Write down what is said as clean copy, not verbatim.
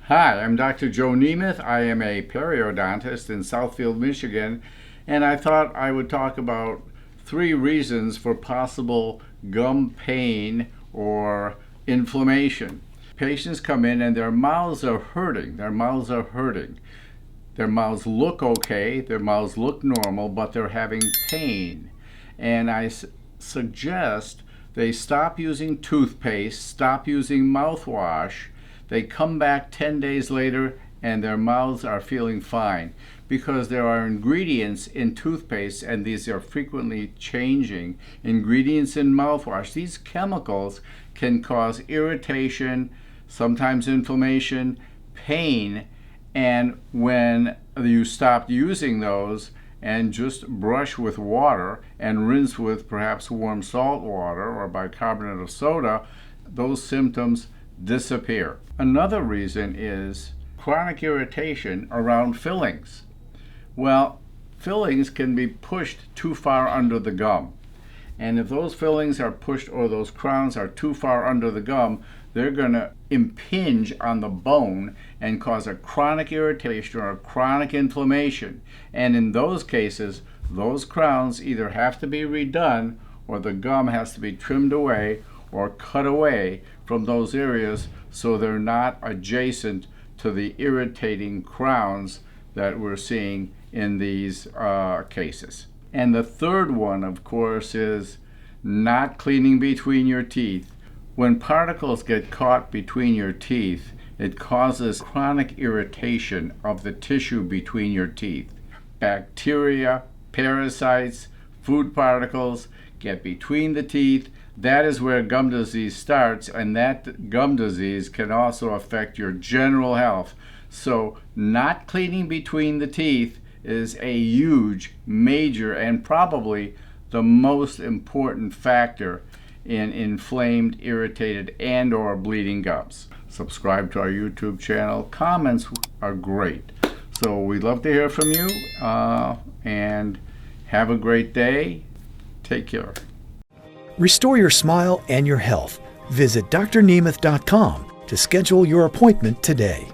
Hi, I'm Dr. Joe Nemeth. I am a periodontist in Southfield, Michigan, and I thought I would talk about 3 reasons for possible gum pain or inflammation. Patients come in and their mouths are hurting. Their mouths look okay, their mouths look normal, but they're having pain. And I suggest they stop using toothpaste, stop using mouthwash. They come back 10 days later and their mouths are feeling fine because there are ingredients in toothpaste, and these are frequently changing ingredients in mouthwash. These chemicals can cause irritation, sometimes inflammation, pain, and when you stop using those and just brush with water and rinse with perhaps warm salt water or bicarbonate of soda, those symptoms disappear. Another reason is chronic irritation around fillings. Well, fillings can be pushed too far under the gum. And if those fillings are pushed or those crowns are too far under the gum, they're going to impinge on the bone and cause a chronic irritation or a chronic inflammation. And in those cases, those crowns either have to be redone or the gum has to be trimmed away or cut away from those areas so they're not adjacent to the irritating crowns that we're seeing in these cases. And the third one, of course, is not cleaning between your teeth. When particles get caught between your teeth, it causes chronic irritation of the tissue between your teeth. Bacteria, parasites, food particles get between the teeth. That is where gum disease starts, and that gum disease can also affect your general health. So not cleaning between the teeth is a huge, major, and probably the most important factor in inflamed, irritated, and or bleeding gums. Subscribe to our YouTube channel. Comments are great. So we'd love to hear from you, and have a great day. Take care. Restore your smile and your health. Visit drnemeth.com to schedule your appointment today.